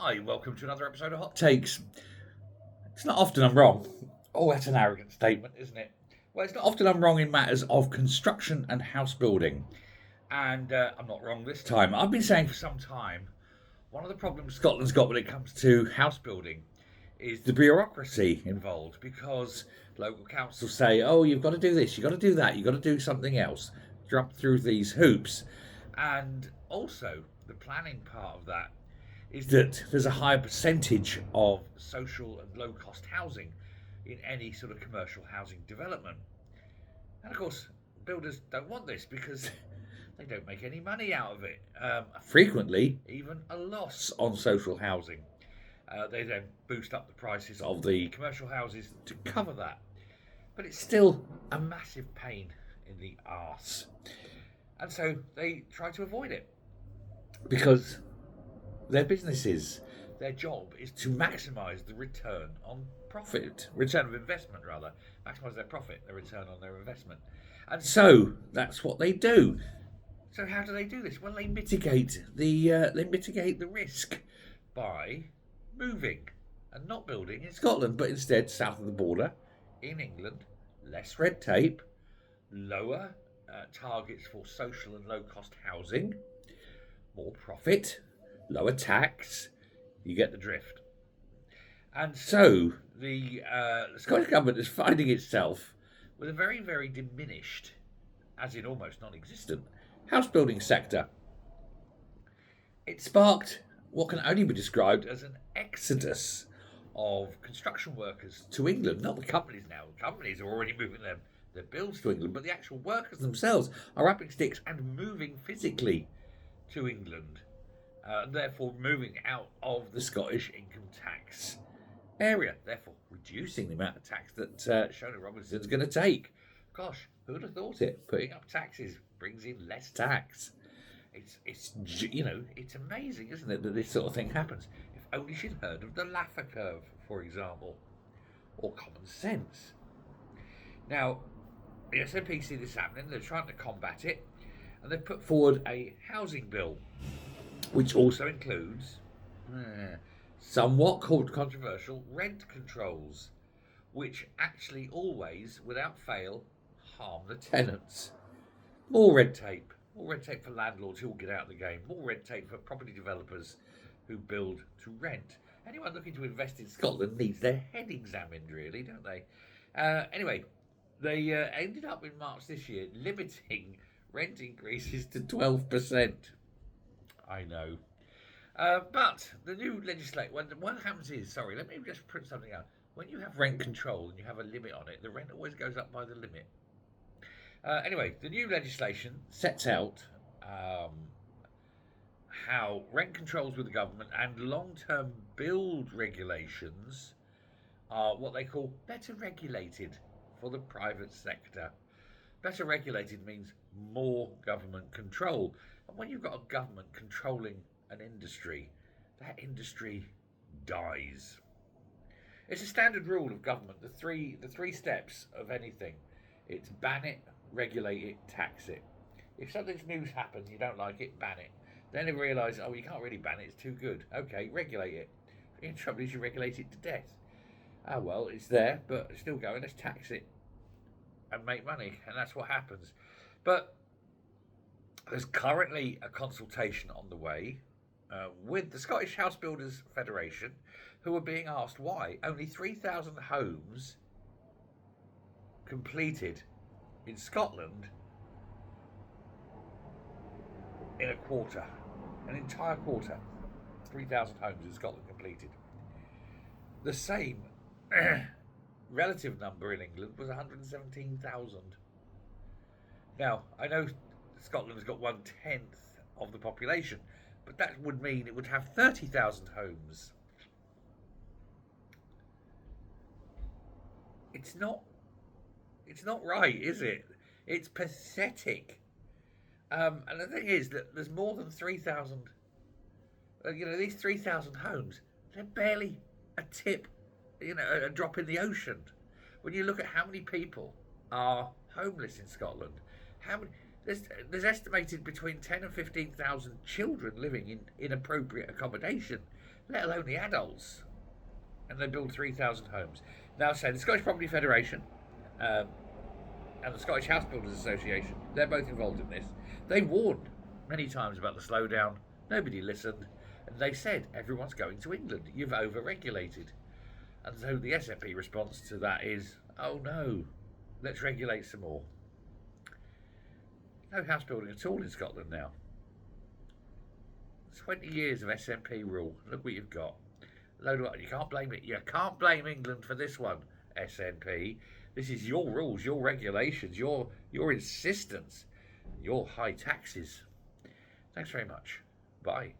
Hi, welcome to another episode of Hot Takes. It's not often I'm wrong. Oh, that's an arrogant statement, isn't it? Well, it's not often I'm wrong in matters of construction and house building. And I'm not wrong this time. I've been saying for some time, one of the problems Scotland's got when it comes to house building is the bureaucracy involved, because local councils say, oh, you've got to do this, you've got to do that, you've got to do something else, jump through these hoops. And also, the planning part of that is that there's a higher percentage of social and low-cost housing in any sort of commercial housing development. And of course, builders don't want this because they don't make any money out of it. Frequently, even a loss on social housing. They then boost up the prices of the commercial houses to cover that. But it's still a massive pain in the arse. And so they try to avoid it. Because their businesses, their job is to maximise the return on profit, return of investment rather, maximise their profit, their return on their investment. And so that's what they do. So how do they do this? Well, they mitigate the risk by moving and not building in Scotland, but instead south of the border in England. Less red tape, lower targets for social and low-cost housing, more profit, lower tax. You get the drift. And so the Scottish Government is finding itself with a very, very diminished, as in almost non-existent, house building sector. It sparked what can only be described as an exodus of construction workers to England. Not the companies now. The companies are already moving their builds to England, but the actual workers themselves are upping sticks and moving physically to England. Therefore moving out of the Scottish income tax area, therefore reducing the amount of tax that Shona Robinson's going to take. Gosh, who would have thought it? Putting up taxes brings in less tax. It's amazing, isn't it, that this sort of thing happens? If only she'd heard of the Laffer curve, for example, or common sense. Now, the SNP see this happening. They're trying to combat it, and they've put forward a housing bill, which also includes somewhat controversial rent controls, which actually always, without fail, harm the tenants. More red tape for landlords who will get out of the game, more red tape for property developers who build to rent. Anyone looking to invest in Scotland needs their head examined, really, don't they? Anyway, they ended up in March this year limiting rent increases to 12%. I know. But the new legislation, what happens is, let me just print something out. When you have rent control and you have a limit on it, the rent always goes up by the limit. Anyway, the new legislation sets out how rent controls with the government and long-term build regulations are what they call better regulated for the private sector. Better regulated means more government control. And when you've got a government controlling an industry, that industry dies. It's a standard rule of government, the three steps of anything. It's ban it, regulate it, tax it. If something's new happens, you don't like it, ban it. Then you realise, you can't really ban it, it's too good. Okay, regulate it. The trouble is you regulate it to death. Well, it's there, but it's still going, let's tax it and make money, and that's what happens. But there's currently a consultation on the way with the Scottish House Builders Federation, who are being asked why only 3,000 homes completed in Scotland in a quarter, an entire quarter. 3,000 homes in Scotland completed. The same relative number in England was 117,000. Now, I know Scotland's got 1/10 of the population, but that would mean it would have 30,000 homes. It's not right, is it? It's pathetic. And the thing is that there's more than 3,000. These 3,000 homes, they're barely a tip, a drop in the ocean. When you look at how many people are homeless in Scotland, there's estimated between 10 and 15,000 children living in inappropriate accommodation. let alone the adults. And they build 3,000 homes. Now, say the Scottish Property Federation um, and the Scottish House Builders Association, they're both involved in this. They warned many times about the slowdown. Nobody listened. And they said, everyone's going to England. You've over-regulated. And so the SNP response to that is, oh no, let's regulate some more. No house building at all in Scotland now. 20 years of SNP rule. Look what you've got. You can't blame it. You can't blame England for this one, SNP. This is your rules, your regulations, your insistence, your high taxes. Thanks very much. Bye.